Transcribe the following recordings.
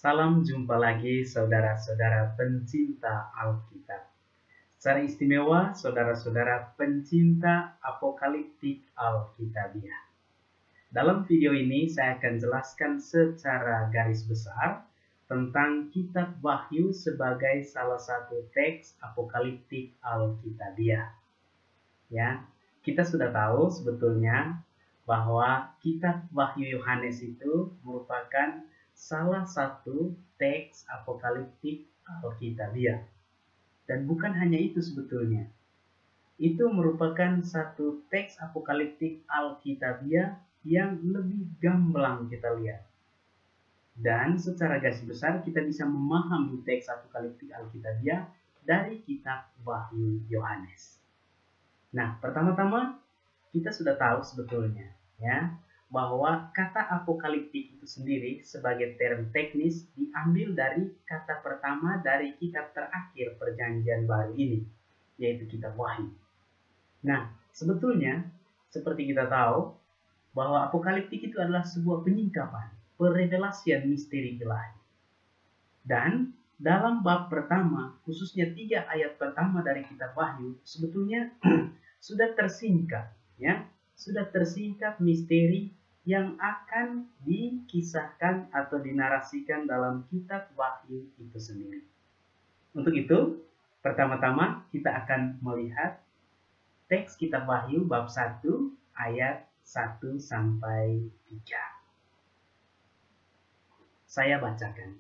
Salam jumpa lagi saudara-saudara pencinta Alkitab. Secara istimewa saudara-saudara pencinta apokaliptik Alkitabiah. Dalam video ini saya akan jelaskan secara garis besar tentang kitab Wahyu sebagai salah satu teks apokaliptik Alkitabiah. Ya, kita sudah tahu sebetulnya bahwa kitab Wahyu Yohanes itu merupakan salah satu teks apokaliptik Alkitabiah. Dan bukan hanya itu sebetulnya. Itu merupakan satu teks apokaliptik Alkitabiah yang lebih gamblang kita lihat. Dan secara garis besar kita bisa memahami teks apokaliptik Alkitabiah dari kitab Wahyu Yohanes. Nah, pertama-tama kita sudah tahu sebetulnya ya bahwa kata apokaliptik itu sendiri sebagai term teknis diambil dari kata pertama dari kitab terakhir perjanjian baru ini, yaitu kitab Wahyu. Nah, sebetulnya seperti kita tahu bahwa apokaliptik itu adalah sebuah penyingkapan, perevelasian misteri ilahi. Dan dalam bab pertama, khususnya 3 ayat pertama dari kitab Wahyu, sebetulnya sudah tersingkap ya. Sudah tersingkap misteri yang akan dikisahkan atau dinarasikan dalam kitab Wahyu itu sendiri. Untuk itu, pertama-tama kita akan melihat teks kitab Wahyu bab 1 ayat 1 sampai 3. Saya bacakan.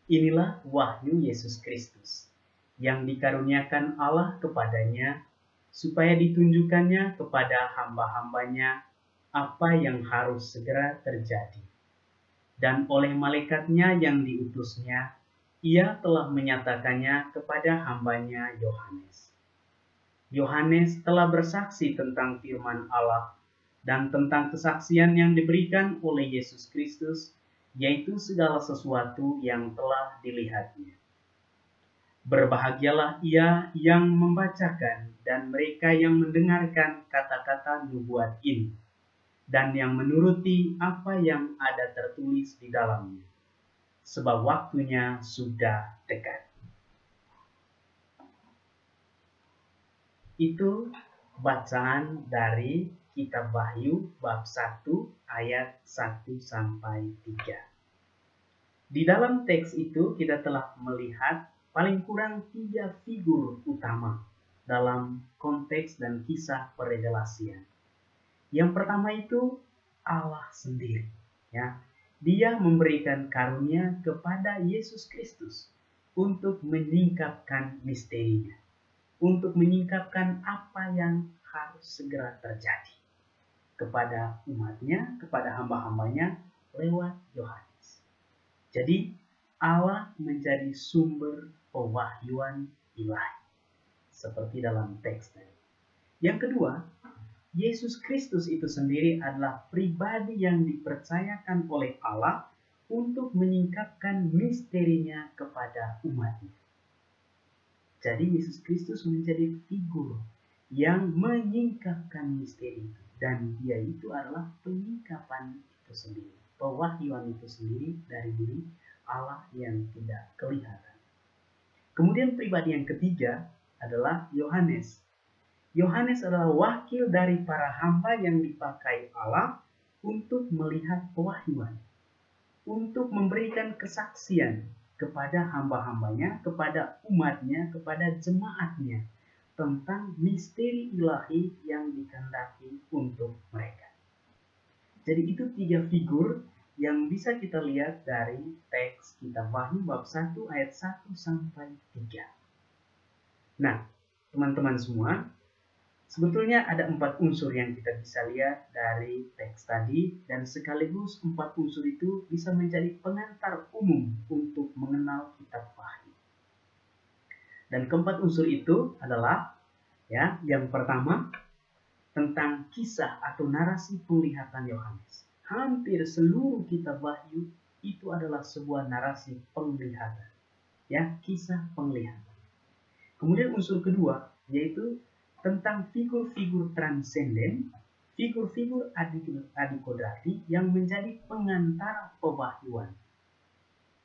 Inilah wahyu Yesus Kristus yang dikaruniakan Allah kepadanya, supaya ditunjukkannya kepada hamba-hambanya apa yang harus segera terjadi. Dan oleh malaikatnya yang diutusnya, ia telah menyatakannya kepada hambanya Yohanes. Yohanes telah bersaksi tentang firman Allah dan tentang kesaksian yang diberikan oleh Yesus Kristus, yaitu segala sesuatu yang telah dilihatnya. Berbahagialah ia yang membacakan dan mereka yang mendengarkan kata-kata nubuat ini, dan yang menuruti apa yang ada tertulis di dalamnya, sebab waktunya sudah dekat. Itu bacaan dari kitab Wahyu bab 1 ayat 1 sampai 3. Di dalam teks itu kita telah melihat paling kurang 3 figur utama dalam konteks dan kisah perevelasian. Yang pertama itu Allah sendiri. Ya, Dia memberikan karunia kepada Yesus Kristus untuk menyingkapkan misterinya, untuk menyingkapkan apa yang harus segera terjadi kepada umatnya, kepada hamba-hambanya lewat Yohanes. Jadi Allah menjadi sumber pewahyuan ilahi, seperti dalam teks tadi. Yang kedua, Yesus Kristus itu sendiri adalah pribadi yang dipercayakan oleh Allah untuk menyingkapkan misterinya kepada umatnya. Jadi Yesus Kristus menjadi figur yang menyingkapkan misteri itu, dan Dia itu adalah penyingkapan itu sendiri, pewahyuan itu sendiri dari diri Allah yang tidak kelihatan. Kemudian pribadi yang ketiga adalah Yohanes. Yohanes adalah wakil dari para hamba yang dipakai Allah untuk melihat pewahyuan, untuk memberikan kesaksian kepada hamba-hambanya, kepada umatnya, kepada jemaatnya tentang misteri ilahi yang dikehendaki untuk mereka. Jadi itu 3 figur yang bisa kita lihat dari teks kitab Wahyu bab 1 ayat 1 sampai 3. Nah, teman-teman semua, sebetulnya ada 4 unsur yang kita bisa lihat dari teks tadi, dan sekaligus 4 unsur itu bisa menjadi pengantar umum untuk mengenal kitab Wahyu. Dan keempat unsur itu adalah yang pertama tentang kisah atau narasi penglihatan Yohanes. Hampir seluruh kitab Wahyu itu adalah sebuah narasi penglihatan, kisah penglihatan. Kemudian unsur kedua yaitu tentang figur-figur transenden, figur-figur adikodrati yang menjadi pengantara pewahyuan.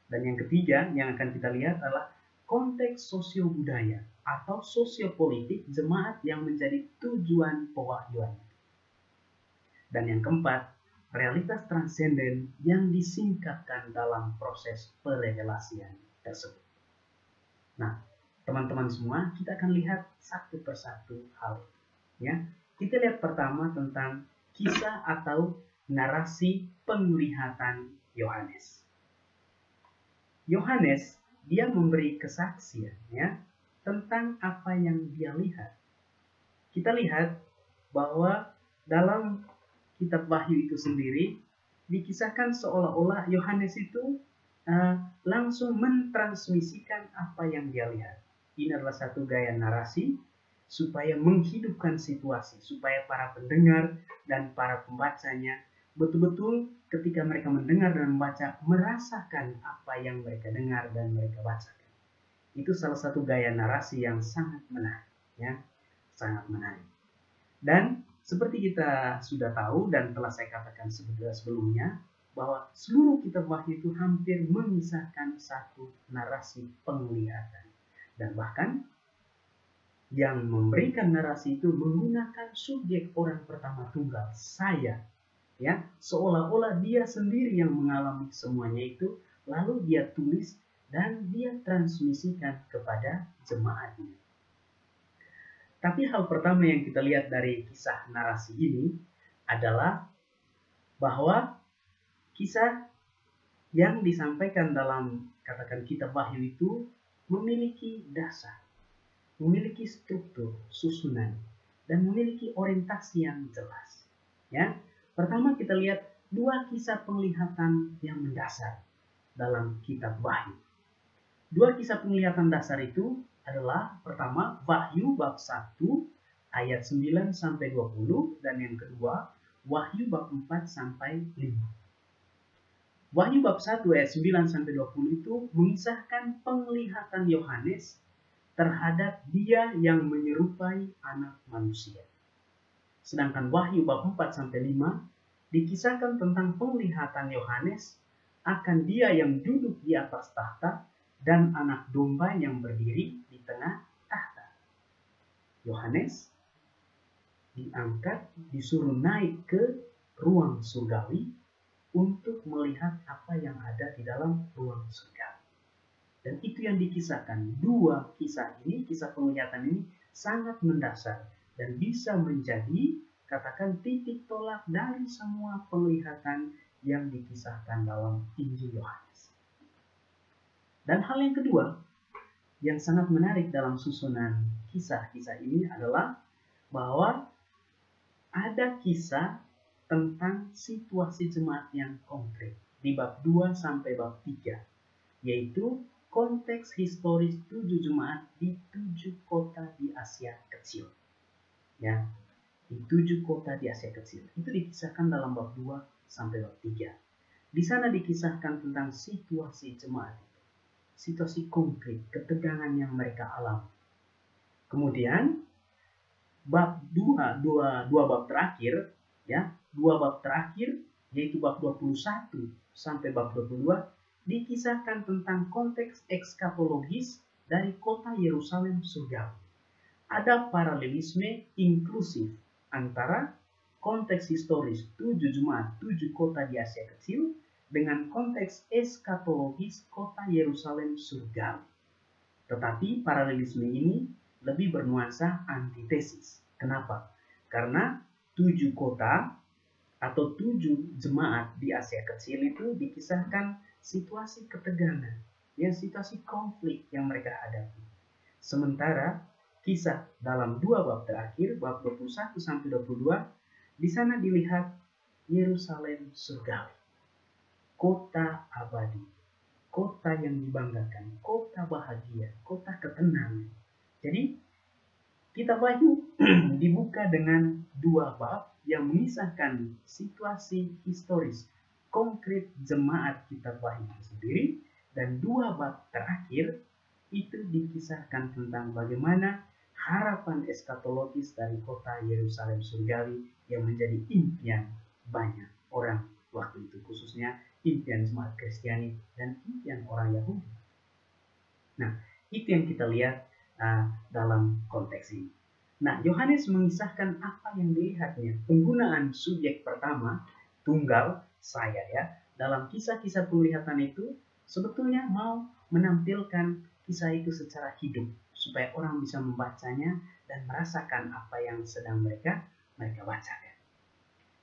Dan yang ketiga yang akan kita lihat adalah konteks sosio-budaya atau sosiopolitik jemaat yang menjadi tujuan pewahyuan. Dan yang keempat, realitas transenden yang disingkapkan dalam proses perevelasian tersebut. Nah, teman-teman semua, kita akan lihat satu persatu hal. Ya, kita lihat pertama tentang kisah atau narasi penglihatan Yohanes. Yohanes, dia memberi kesaksian ya tentang apa yang dia lihat. Kita lihat bahwa dalam kitab Wahyu itu sendiri dikisahkan seolah-olah Yohanes itu langsung mentransmisikan apa yang dia lihat. Ini adalah satu gaya narasi supaya menghidupkan situasi, supaya para pendengar dan para pembacanya betul-betul ketika mereka mendengar dan membaca merasakan apa yang mereka dengar dan mereka bacakan. Itu salah satu gaya narasi yang sangat menarik, ya, sangat menarik. Dan seperti kita sudah tahu dan telah saya katakan sebelumnya, bahwa seluruh kitab Wahyu itu hampir mengisahkan satu narasi penglihatan. Dan bahkan yang memberikan narasi itu menggunakan subjek orang pertama tunggal, saya. Ya, seolah-olah dia sendiri yang mengalami semuanya itu, lalu dia tulis dan dia transmisikan kepada jemaatnya. Tapi hal pertama yang kita lihat dari kisah narasi ini adalah bahwa kisah yang disampaikan dalam katakan kitab Wahyu itu memiliki dasar, memiliki struktur, susunan, dan memiliki orientasi yang jelas. Ya, pertama kita lihat dua kisah penglihatan yang mendasar dalam kitab Wahyu. Dua kisah penglihatan dasar itu adalah pertama Wahyu bab 1 ayat 9 sampai 20 dan yang kedua Wahyu bab 4 sampai 5. Wahyu bab 1 ayat 9 sampai 20 itu mengisahkan penglihatan Yohanes terhadap dia yang menyerupai anak manusia. Sedangkan Wahyu bab 4 sampai 5 dikisahkan tentang penglihatan Yohanes akan dia yang duduk di atas tahta dan anak domba yang berdiri di tengah tahta. Yohanes diangkat, disuruh naik ke ruang surgawi untuk melihat apa yang ada di dalam ruang surga. Dan itu yang dikisahkan. Dua kisah ini, kisah penglihatan ini sangat mendasar dan bisa menjadi katakan titik tolak dari semua penglihatan yang dikisahkan dalam Injil Yohanes. Dan hal yang kedua yang sangat menarik dalam susunan kisah-kisah ini adalah bahwa ada kisah tentang situasi jemaat yang konkret di bab 2 sampai bab 3, yaitu konteks historis 7 jemaat di 7 kota di Asia Kecil. Ya, di 7 kota di Asia Kecil. Itu dikisahkan dalam bab 2 sampai bab 3. Di sana dikisahkan tentang situasi jemaat itu. Situasi konkret, ketegangan yang mereka alami. Kemudian bab 2 bab terakhir, ya, 2 bab terakhir yaitu bab 21 sampai bab 22 dikisahkan tentang konteks ekskatologis dari kota Yerusalem surgawi. Ada paralelisme inklusif antara konteks historis 7 jemaat, 7 kota di Asia Kecil dengan konteks eskatologis kota Yerusalem surgawi. Tetapi paralelisme ini lebih bernuansa antitesis. Kenapa? Karena 7 kota atau 7 jemaat di Asia Kecil itu dikisahkan situasi ketegangan, ya, situasi konflik yang mereka hadapi. Sementara kisah dalam 2 bab terakhir, bab 21 sampai 22, di sana dilihat Yerusalem surgawi. Kota abadi, kota yang dibanggakan, kota bahagia, kota ketenangan. Jadi kitab Wahyu dibuka dengan 2 bab yang mengisahkan situasi historis konkret jemaat kitab Wahyu sendiri, dan 2 bab terakhir itu dikisahkan tentang bagaimana harapan eskatologis dari kota Yerusalem surgawi yang menjadi impian banyak orang waktu itu, khususnya impian jemaat Kristiani dan impian orang Yahudi. Nah, itu yang kita lihat dalam konteks ini. Nah, Yohanes mengisahkan apa yang dilihatnya. Penggunaan subjek pertama, tunggal, saya ya, dalam kisah-kisah penglihatan itu sebetulnya mau menampilkan kisah itu secara hidup, supaya orang bisa membacanya dan merasakan apa yang sedang mereka bacakan.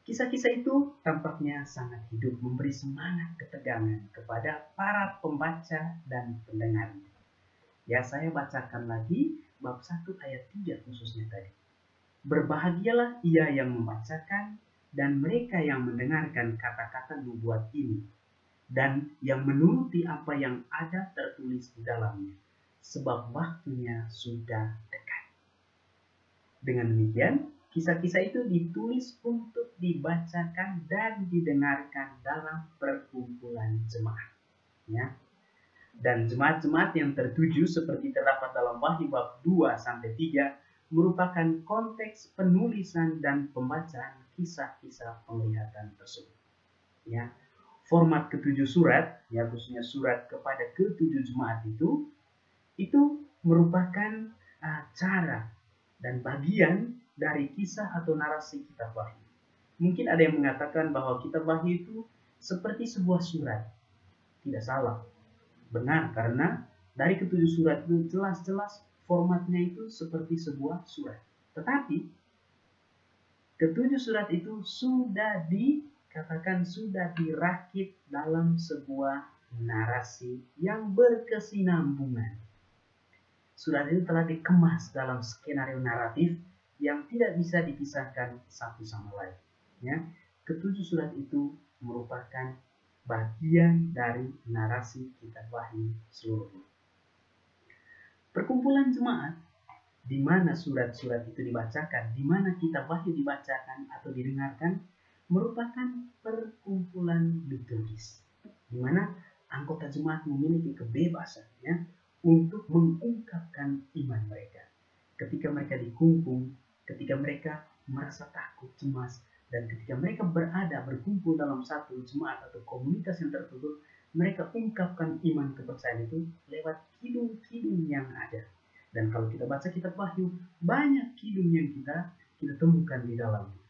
Kisah-kisah itu tampaknya sangat hidup, memberi semangat ketegangan kepada para pembaca dan pendengar. Ya, saya bacakan lagi bab 1 ayat 3 khususnya tadi. Berbahagialah ia yang membacakan dan mereka yang mendengarkan kata-kata nubuat ini, dan yang menuruti apa yang ada tertulis di dalamnya, sebab waktunya sudah dekat. Dengan demikian, kisah-kisah itu ditulis untuk dibacakan dan didengarkan dalam perkumpulan jemaat. Ya. Dan jemaat-jemaat yang tertuju seperti terdapat dalam Wahyu bab 2-3 merupakan konteks penulisan dan pembacaan kisah-kisah penglihatan tersebut. Ya, format ketujuh surat, ya khususnya surat kepada ketujuh jemaat itu merupakan cara dan bagian dari kisah atau narasi kitab Wahyu. Mungkin ada yang mengatakan bahwa kitab Wahyu itu seperti sebuah surat. Tidak salah. Benar, karena dari ketujuh surat itu jelas-jelas formatnya itu seperti sebuah surat. Tetapi ketujuh surat itu sudah dirakit dalam sebuah narasi yang berkesinambungan. Surat itu telah dikemas dalam skenario naratif yang tidak bisa dipisahkan satu sama lain. Ya, ketujuh surat itu merupakan bagian dari narasi kitab Wahyu seluruhnya. Perkumpulan jemaat di mana surat-surat itu dibacakan, di mana kitab Wahyu dibacakan atau didengarkan, merupakan perkumpulan liturgis, di mana anggota jemaat memiliki kebebasan untuk mengungkapkan iman mereka. Ketika mereka dikungkung, ketika mereka merasa takut, cemas, dan ketika mereka berkumpul dalam satu jemaat atau komunitas yang tertutup, mereka ungkapkan iman kepercayaan itu lewat kidung-kidung yang ada. Dan kalau kita baca kitab Wahyu, banyak kidung yang kita temukan di dalamnya.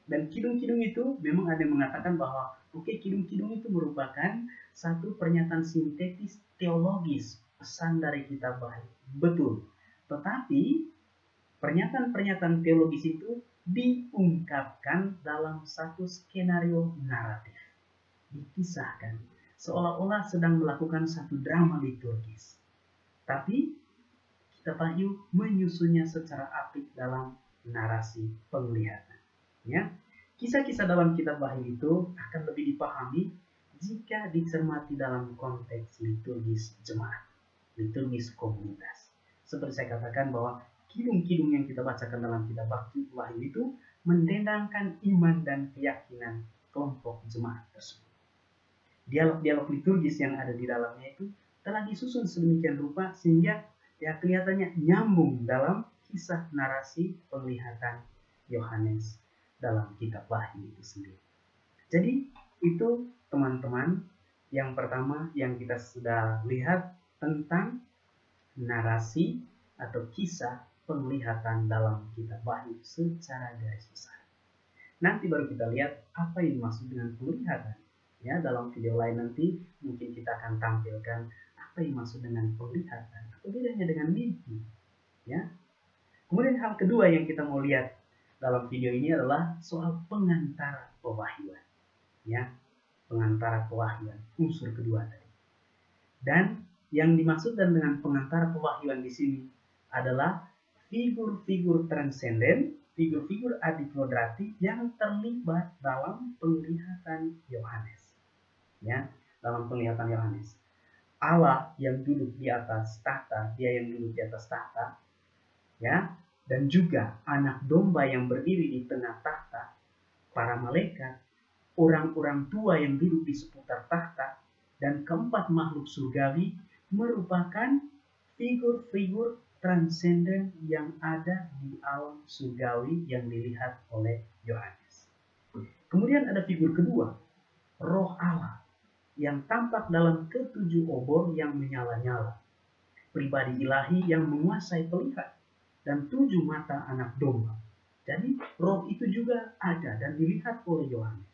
Dan kidung-kidung itu memang ada yang mengatakan bahwa kidung-kidung itu merupakan satu pernyataan sintetis teologis pesan dari kitab Wahyu. Betul. Tetapi pernyataan-pernyataan teologis itu diungkapkan dalam satu skenario naratif, dikisahkan seolah-olah sedang melakukan satu drama liturgis, tapi kitab Wahyu menyusunnya secara apik dalam narasi penglihatan. Ya, kisah-kisah dalam kitab Wahyu itu akan lebih dipahami jika dicermati dalam konteks liturgis jemaat, liturgis komunitas. Seperti saya katakan bahwa kidung-kidung yang kita bacakan dalam kitab Wahyu itu mendendangkan iman dan keyakinan kelompok jemaat tersebut. Dialog-dialog liturgis yang ada di dalamnya itu telah disusun sedemikian rupa sehingga kelihatannya nyambung dalam kisah narasi penglihatan Yohanes dalam kitab Wahyu itu sendiri. Jadi itu teman-teman yang pertama yang kita sudah lihat tentang narasi atau kisah penglihatan dalam kitab Wahyu secara garis besar. Nanti baru kita lihat apa yang dimaksud dengan penglihatan. Ya, dalam video lain nanti mungkin kita akan tampilkan apa yang dimaksud dengan penglihatan. Apa bedanya dengan mimpi? Ya. Kemudian hal kedua yang kita mau lihat dalam video ini adalah soal pengantara pewahyuan. Ya, pengantara pewahyuan, unsur kedua tadi. Dan yang dimaksudkan dengan pengantara pewahyuan di sini adalah figur-figur transenden, figur-figur adikodrati yang terlibat dalam penglihatan Yohanes. Ya, dalam penglihatan Yohanes. Allah yang duduk di atas tahta, dia yang duduk di atas tahta, ya, dan juga anak domba yang berdiri di tengah tahta, para malaikat, orang-orang tua yang duduk di seputar tahta, dan keempat makhluk surgawi merupakan figur-figur transenden yang ada di alam surgawi yang dilihat oleh Yohanes. Kemudian ada figur kedua, Roh Allah yang tampak dalam ketujuh obor yang menyala-nyala, pribadi ilahi yang menguasai pelihat, dan 7 mata anak domba. Jadi roh itu juga ada dan dilihat oleh Yohanes.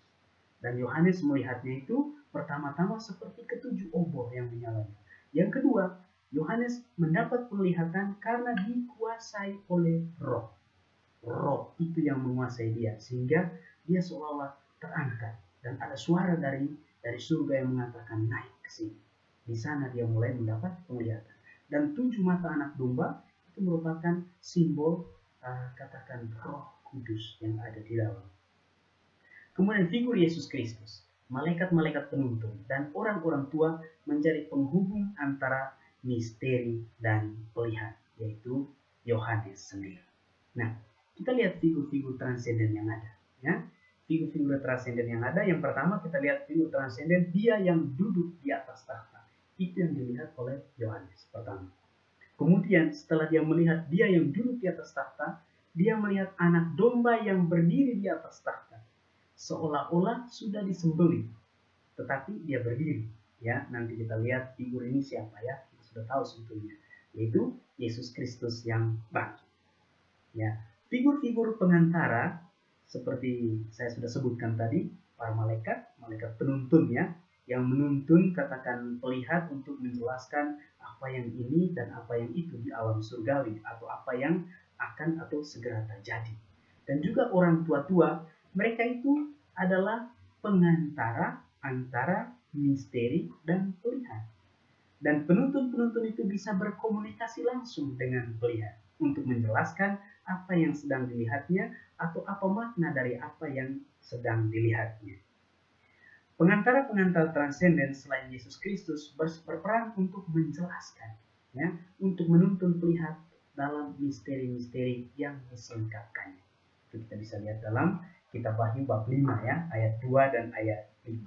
Dan Yohanes melihatnya itu pertama-tama seperti ketujuh obor yang menyala-nyala. Yang kedua, Yohanes mendapat penglihatan karena dikuasai oleh roh. Roh itu yang menguasai dia, sehingga dia seolah-olah terangkat. Dan ada suara dari surga yang mengatakan naik ke sini. Di sana dia mulai mendapat penglihatan. Dan 7 mata anak domba itu merupakan simbol katakan Roh Kudus yang ada di dalam. Kemudian figur Yesus Kristus, malaikat-malaikat penuntun dan orang-orang tua menjadi penghubung antara misteri dan pelihat, yaitu Yohanes sendiri. Nah, kita lihat figur-figur transenden yang ada, ya. Figur-figur transenden yang ada, yang pertama kita lihat figur transenden, dia yang duduk di atas tahta. Itu yang dilihat oleh Yohanes pertama. Kemudian setelah dia melihat dia yang duduk di atas tahta, dia melihat anak domba yang berdiri di atas tahta. Seolah-olah sudah disembelih, tetapi dia berdiri. Ya, nanti kita lihat figur ini siapa ya, kita sudah tahu sebetulnya, yaitu Yesus Kristus yang bangkit. Ya, figur-figur pengantara seperti saya sudah sebutkan tadi, para malaikat penuntun ya, yang menuntun katakan pelihat untuk menjelaskan apa yang ini dan apa yang itu di alam surgawi, atau apa yang akan atau segera terjadi. Dan juga orang tua-tua, mereka itu adalah pengantara antara misteri dan pelihat. Dan penuntun-penuntun itu bisa berkomunikasi langsung dengan pelihat untuk menjelaskan apa yang sedang dilihatnya atau apa makna dari apa yang sedang dilihatnya. Pengantar-pengantar transenden selain Yesus Kristus berperan untuk menjelaskan, ya, untuk menuntun pelihat dalam misteri-misteri yang disingkapkannya. Itu kita bisa lihat dalam kitab Wahyu bab 5 ya, ayat 2 dan ayat 5.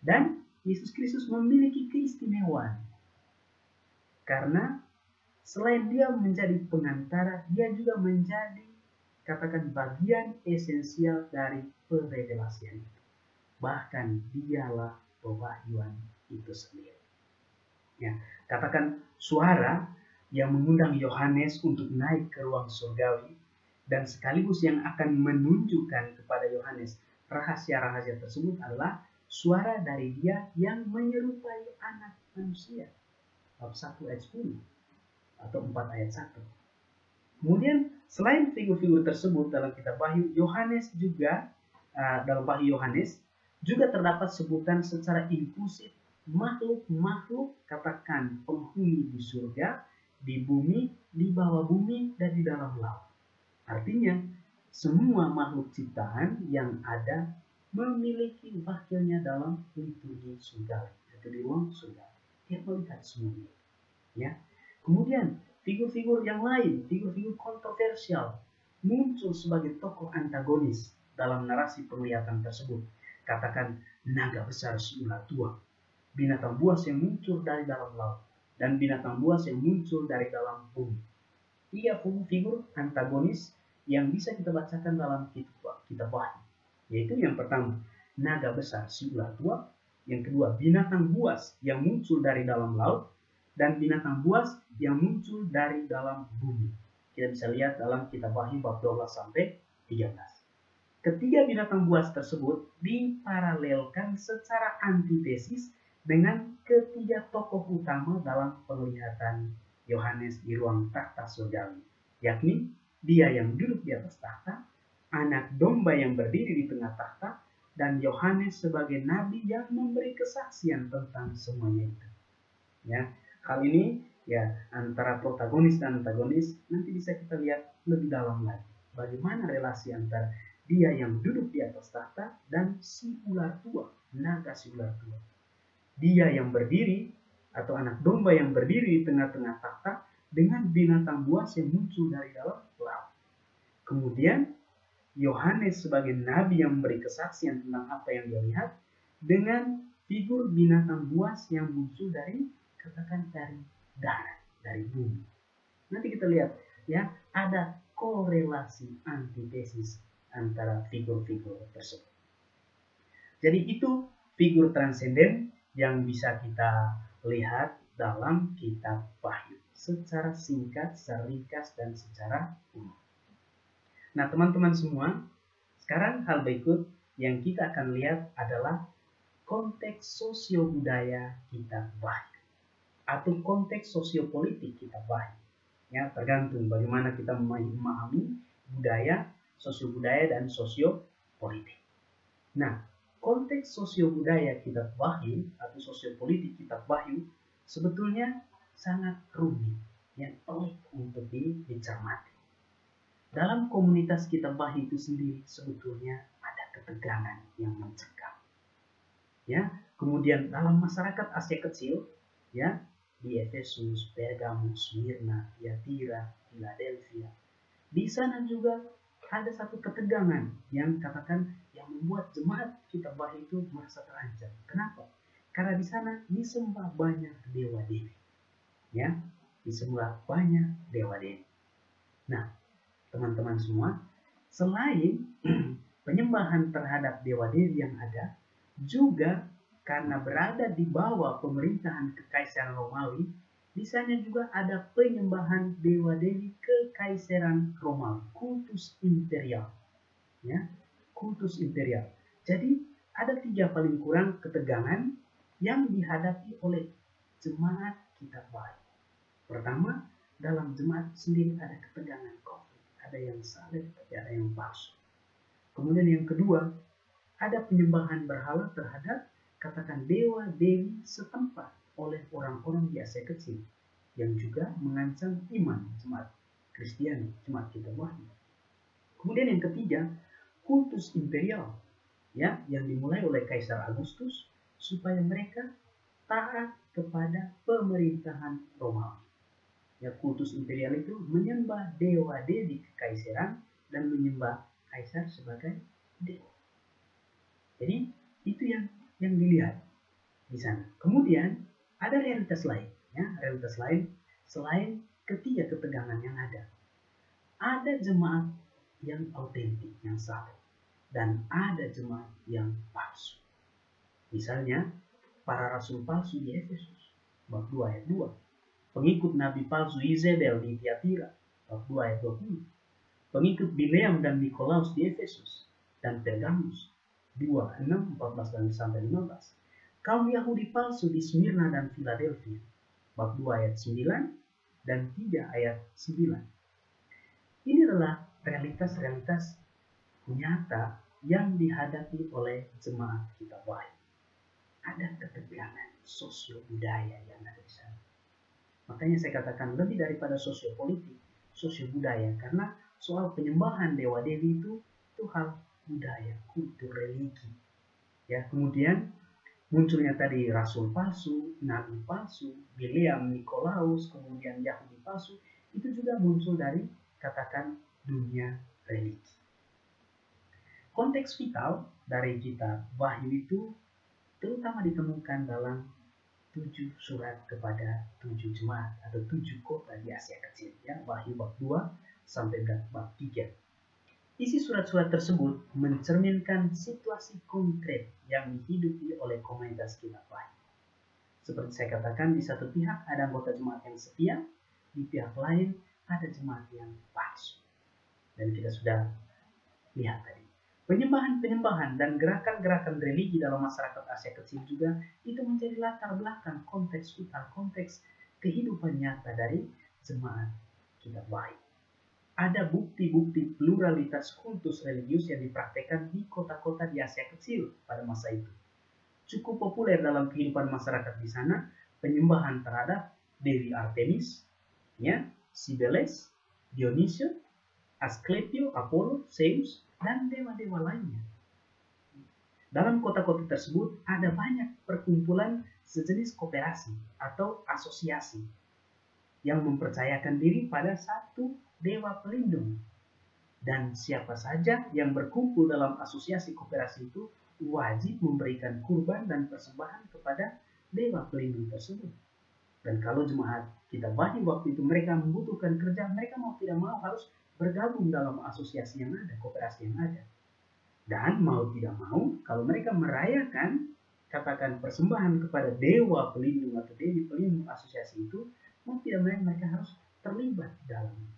Dan Yesus Kristus memiliki keistimewaan karena selain dia menjadi pengantara, dia juga menjadi katakan bagian esensial dari perevelasian itu. Bahkan dialah pewahyuan itu sendiri. Ya, katakan suara yang mengundang Yohanes untuk naik ke ruang surgawi dan sekaligus yang akan menunjukkan kepada Yohanes rahasia-rahasia tersebut adalah suara dari dia yang menyerupai anak manusia. Bab 1 ayat 10 atau 4 ayat 1. Kemudian selain figur-figur tersebut dalam kitab Wahyu, Yohanes juga dalam Wahyu Yohanes juga terdapat sebutan secara inklusif makhluk-makhluk katakan penghuni di surga, di bumi, di bawah bumi, dan di dalam laut. Artinya semua makhluk ciptaan yang ada memiliki wakilnya dalam liturgi surgawi, yaitu di ruang surga. Dia melihat semuanya. Ya. Kemudian figur-figur yang lain, figur-figur kontroversial muncul sebagai tokoh antagonis dalam narasi penglihatan tersebut. Katakan naga besar si ular tua, binatang buas yang muncul dari dalam laut, dan binatang buas yang muncul dari dalam bumi. 3 figur antagonis yang bisa kita bacakan dalam kitab Wahyu, yaitu yang pertama naga besar si ular tua, yang kedua binatang buas yang muncul dari dalam laut, dan binatang buas yang muncul dari dalam bumi. Kita bisa lihat dalam kitab Wahyu bab 12 sampai 13. Ketiga binatang buas tersebut diparalelkan secara antitesis dengan ketiga tokoh utama dalam penglihatan Yohanes di ruang tahta surgawi, yakni dia yang duduk di atas tahta, anak domba yang berdiri di tengah tahta, dan Yohanes sebagai nabi yang memberi kesaksian tentang semuanya itu. Ya, hal ini ya antara protagonis dan antagonis nanti bisa kita lihat lebih dalam lagi. Bagaimana relasi antara dia yang duduk di atas tahta dan si ular tua, naga si ular tua. Dia yang berdiri atau anak domba yang berdiri di tengah-tengah tahta dengan binatang buas yang muncul dari dalam laut. Kemudian Yohanes sebagai nabi yang memberi kesaksian tentang apa yang dia lihat dengan figur binatang buas yang muncul dari katakan dari darat, dari bumi. Nanti kita lihat ya, ada korelasi antitesis antara figur-figur tersebut. Jadi itu figur transenden yang bisa kita lihat dalam kitab Wahyu secara singkat, secara ringkas, dan secara umum. Nah, teman-teman semua, sekarang hal berikut yang kita akan lihat adalah konteks sosio-budaya kitab Wahyu atau konteks sosiopolitik kitab Wahyu. Ya, tergantung bagaimana kita memahami budaya, sosio-budaya, dan sosiopolitik. Nah, konteks sosio-budaya kitab Wahyu atau sosiopolitik kitab Wahyu sebetulnya sangat rumit, yang pelik untuk dicermati. Dalam komunitas kitab Wahyu itu sendiri sebetulnya ada ketegangan yang mencekam. Ya, kemudian dalam masyarakat Asia Kecil, ya, di Efesus, Pergamus, Smyrna, Tiatira, Philadelphia, di sana juga ada satu ketegangan yang katakan yang membuat jemaat kitab Wahyu itu merasa terancam. Kenapa? Karena di sana disembah banyak dewa dewi, ya, disembah banyak dewa dewi. Nah, teman-teman semua, selain penyembahan terhadap dewa dewi yang ada, juga karena berada di bawah pemerintahan Kekaisaran Romawi, di sana juga ada penyembahan dewa dewi Kekaisaran Romawi, kultus imperial, ya, kultus imperial. Jadi ada 3 paling kurang ketegangan yang dihadapi oleh jemaat kitab Wahyu. Pertama, dalam jemaat sendiri ada ketegangan konflik, ada yang saleh, ada yang palsu. Kemudian yang kedua, ada penyembahan berhala terhadap katakan dewa dewi setempat oleh orang-orang di Asia Kecil yang juga mengancam iman jemaat Kristiani, jemaat kitab Wahyu. Kemudian yang ketiga, kultus imperial, ya, yang dimulai oleh Kaisar Agustus supaya mereka taat kepada pemerintahan Romawi. Ya, kultus imperial itu menyembah dewa dewi kekaisaran dan menyembah kaisar sebagai dewa. Jadi itu yang dilihat di sana. Kemudian ada realitas lain, ya, realitas lain selain ketiga ketegangan yang ada. Ada jemaat yang autentik, yang saleh, dan ada jemaat yang palsu. Misalnya para rasul palsu di Efesus, bab 2 ayat 2. Pengikut nabi palsu Izebel di Tiatira, bab 2 ayat 20. Pengikut Bileam dan Nikolaus di Efesus dan Pergamus, 2, 6, 14 dan sampai 15. Kaum Yahudi palsu di Smyrna dan Philadelphia, bab 2 ayat 9 dan 3 ayat 9. Ini adalah realitas-realitas nyata yang dihadapi oleh jemaat kitab Wahyu. Ada ketegangan sosio-budaya yang ada di sana. Makanya saya katakan lebih daripada sosiopolitik, sosio-budaya, karena soal penyembahan dewa dewi itu hal budaya, kultur, religi. Ya, kemudian munculnya tadi rasul palsu, nabi palsu, Bileam, Nikolaus, kemudian Yahudi palsu, itu juga muncul dari katakan dunia religi. Konteks vital dari kitab Wahyu itu terutama ditemukan dalam 7 surat kepada 7 jemaat atau 7 kota di Asia Kecil, ya, Wahyu bab 2 sampai bab 3. Isi surat-surat tersebut mencerminkan situasi konkret yang dihidupi oleh komunitas kitab Wahyu. Seperti saya katakan, di satu pihak ada anggota jemaat yang setia, di pihak lain ada jemaat yang palsu. Dan kita sudah lihat tadi. Penyembahan-penyembahan dan gerakan-gerakan religi dalam masyarakat Asia Kecil juga itu menjadi latar belakang konteks vital, konteks kehidupan nyata dari jemaat kitab Wahyu. Ada bukti-bukti pluralitas kultus religius yang dipraktekkan di kota-kota di Asia Kecil pada masa itu. Cukup populer dalam kehidupan masyarakat di sana penyembahan terhadap Dewi Artemis, ya, Sibeles, Dionysius, Asklepio, Apollo, Zeus, dan dewa-dewa lainnya. Dalam kota-kota tersebut ada banyak perkumpulan sejenis koperasi atau asosiasi yang mempercayakan diri pada satu dewa pelindung. Dan siapa saja yang berkumpul dalam asosiasi koperasi itu wajib memberikan kurban dan persembahan kepada dewa pelindung tersebut. Dan kalau jemaat kita Wahyu waktu itu mereka membutuhkan kerja, mereka mau tidak mau harus bergabung dalam asosiasi yang ada, koperasi yang ada. Dan mau tidak mau, kalau mereka merayakan, katakan persembahan kepada dewa pelindung atau dewi pelindung asosiasi itu, mau tidak mau mereka harus terlibat di dalamnya.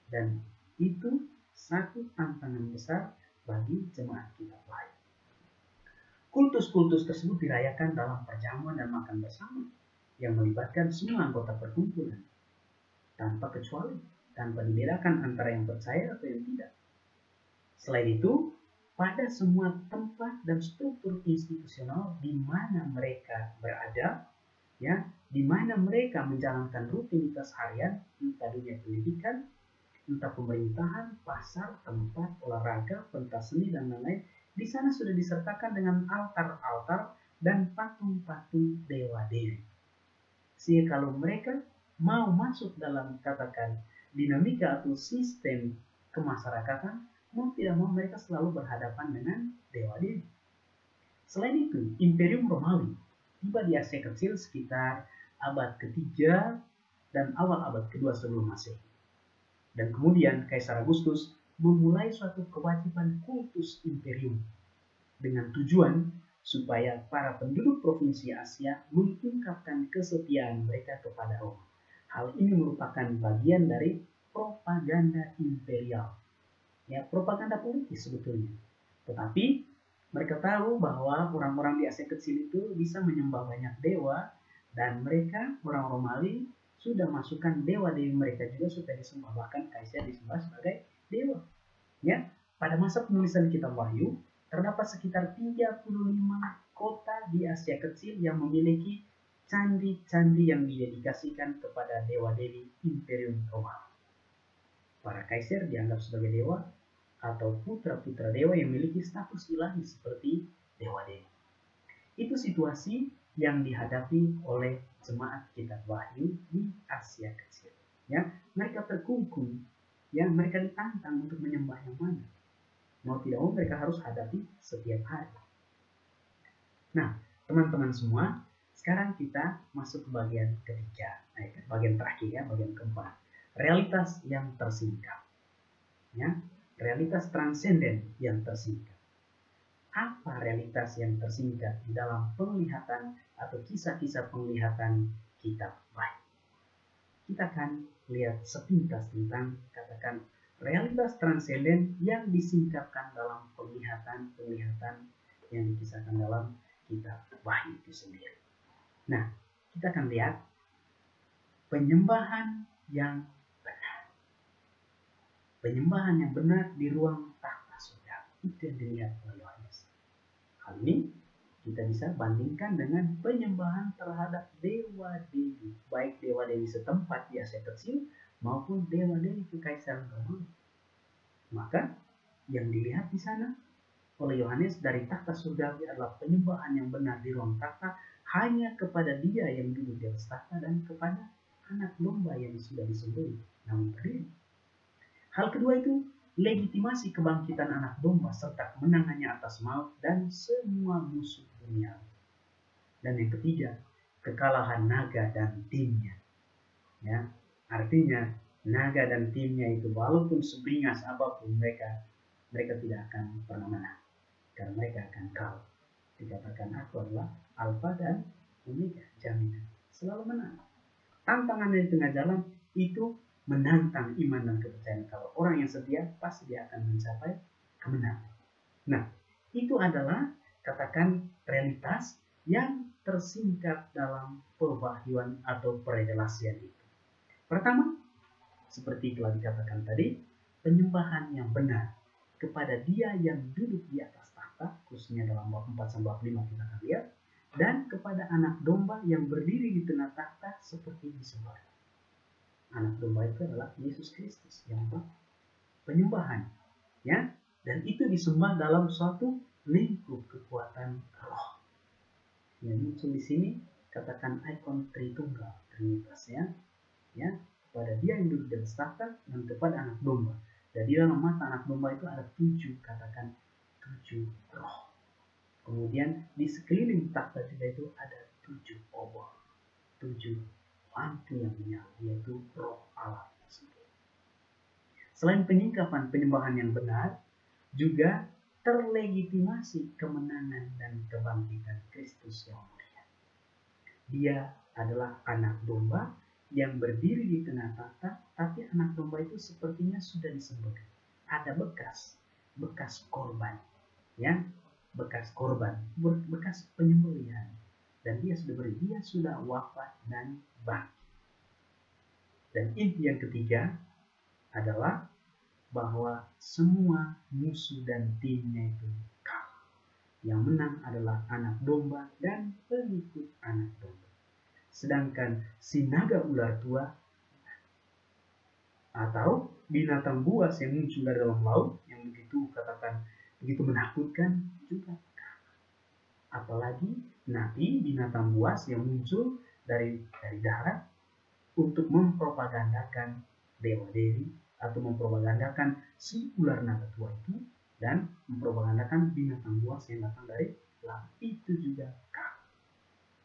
Dan itu satu tantangan besar bagi jemaat kita Wahyu. Kultus-kultus tersebut dirayakan dalam perjamuan dan makan bersama yang melibatkan semua anggota perkumpulan tanpa kecuali, tanpa dibedakan antara yang percaya atau yang tidak. Selain itu, pada semua tempat dan struktur institusional di mana mereka berada, ya, di mana mereka menjalankan rutinitas harian, entah dunia pendidikan, entah pemerintahan, pasar, tempat olahraga, pentas seni dan lain-lain, di sana sudah disertakan dengan altar-altar dan patung-patung dewa-dewi. Sehingga kalau mereka mau masuk dalam katakan dinamika atau sistem kemasyarakatan, mau tidak mau mereka selalu berhadapan dengan dewa-dewi. Selain itu, Imperium Romawi tiba di Asia Kecil sekitar abad ketiga dan awal abad kedua sebelum Masehi. Dan kemudian Kaisar Agustus memulai suatu kewajiban kultus imperium dengan tujuan supaya para penduduk provinsi Asia mengungkapkan kesetiaan mereka kepada Roma. Hal ini merupakan bagian dari propaganda imperial, ya, propaganda politis sebetulnya. Tetapi mereka tahu bahwa orang-orang di Asia Kecil itu bisa menyembah banyak dewa, dan mereka orang Romawi sudah masukkan dewa-dewi mereka juga supaya disembah, bahkan kaisar disembah sebagai dewa. Ya, pada masa penulisan kitab Wahyu terdapat sekitar 35 kota di Asia Kecil yang memiliki candi-candi yang didedikasikan kepada dewa-dewi Imperium Romawi. Para kaisar dianggap sebagai dewa atau putra-putra dewa yang memiliki status ilahi seperti dewa-dewi. Itu situasi yang dihadapi oleh jemaat kitab Wahyu di Asia Kecil. Ya, mereka terkungkung, ya, mereka ditantang untuk menyembah yang mana. Mau tidak mau mereka harus hadapi setiap hari. Nah, teman-teman semua, sekarang kita masuk ke bagian ketiga, bagian terakhir, ya, bagian keempat. Realitas yang tersingkap, ya, realitas transenden yang tersingkap. Apa realitas yang tersingkap di dalam penglihatan atau kisah-kisah penglihatan kitab Wahyu? Kita akan lihat sepintas tentang katakan realitas transenden yang disingkapkan dalam penglihatan yang dikisahkan dalam kitab Wahyu itu sendiri. Nah, kita akan lihat penyembahan yang benar. Penyembahan yang benar di ruang tahta surga. Itu yang dilihat oleh Yohanes. Hal ini kita bisa bandingkan dengan penyembahan terhadap dewa-dewi, baik dewa-dewi setempat di Asia Kecil maupun dewa-dewi kekaisaran Romawi. Maka yang dilihat di sana oleh Yohanes dari tahta surgawi adalah penyembahan yang benar di ruang tahta hanya kepada Dia yang duduk di atas tahta dan kepada anak domba yang sudah disembelih namun berdiri. Hal kedua itu legitimasi kebangkitan anak domba serta kemenangannya atas maut dan semua musuh dunia. Dan yang ketiga, kekalahan naga dan timnya. Ya, artinya naga dan timnya itu walaupun seberingas apapun mereka tidak akan pernah menang, karena mereka akan kalah. Dikatakan aku adalah Alfa dan Omega, jaminan selalu menang. Tantangannya di tengah jalan itu menantang iman dan kepercayaan. Kalau orang yang setia pasti dia akan mencapai kemenangan. Nah, itu adalah katakan realitas yang tersingkap dalam pewahyuan atau perrevelasian itu. Pertama, seperti telah dikatakan tadi, penyembahan yang benar kepada Dia yang duduk di atas tahta, khususnya dalam bab 4 sampai bab 5 kita akan lihat, dan kepada anak domba yang berdiri di tengah tahta seperti disembah. Anak domba itu adalah Yesus Kristus yang penyembahan, ya, dan itu disembah dalam suatu lingkup kekuatan roh. Yang muncul di sini katakan ikon Tritunggal, Trinitas, ya, kepada Dia yang duduk di atas tahta dan kepada anak domba. Jadi dalam mata anak domba itu ada 7, katakan 7 roh. Kemudian di sekeliling tahta juga itu ada 7 obor, 7 lampu yang menyala, yaitu Roh Allah sendiri. Selain penyingkapan penyembahan yang benar, juga terlegitimasi kemenangan dan kebangkitan Kristus yang mulia. Dia adalah anak domba yang berdiri di tengah tahta, tapi anak domba itu sepertinya sudah disembelih. Ada bekas korban, ya, bekas korban, bekas penyembelihan, dan dia sudah wafat dan bangkit. Dan inti yang ketiga adalah bahwa semua musuh dan timnya itu kalah. Yang menang adalah anak domba dan pengikut anak domba. Sedangkan si naga ular tua atau binatang buas yang muncul dari dalam laut yang begitu menakutkan juga kalah. Apalagi nabi binatang buas yang muncul dari darat untuk mempropagandakan dewa-dewi atau mempropagandakan si ular naga tua itu dan mempropagandakan binatang buas yang datang dari laut, itu juga kalah.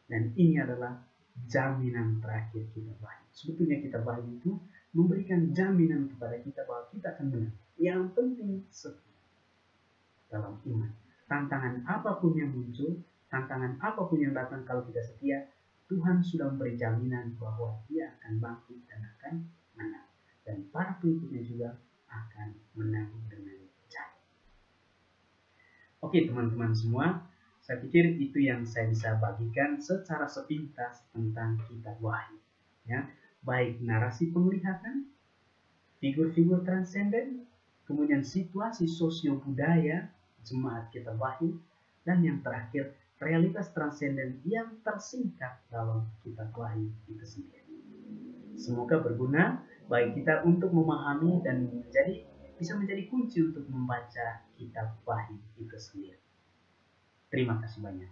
Dan ini adalah jaminan terakhir kitab Wahyu. Sebetulnya kitab Wahyu itu memberikan jaminan kepada kita bahwa kita akan menang. Yang penting setia dalam iman. Tantangan apapun yang muncul, tantangan apapun yang datang, kalau kita setia, Tuhan sudah memberi jaminan bahwa Dia akan bangkit dan akan menang. Dan para pengikutnya juga akan menang dengan jaya. Oke teman-teman semua, saya pikir itu yang saya bisa bagikan secara sepintas tentang kitab Wahyu. Ya, baik narasi penglihatan, figur-figur transenden, kemudian situasi sosio-budaya jemaat kitab Wahyu, dan yang terakhir realitas transenden yang tersingkap dalam kitab Wahyu itu sendiri. Semoga berguna bagi kita untuk memahami dan bisa menjadi kunci untuk membaca kitab Wahyu itu sendiri. Terima kasih banyak.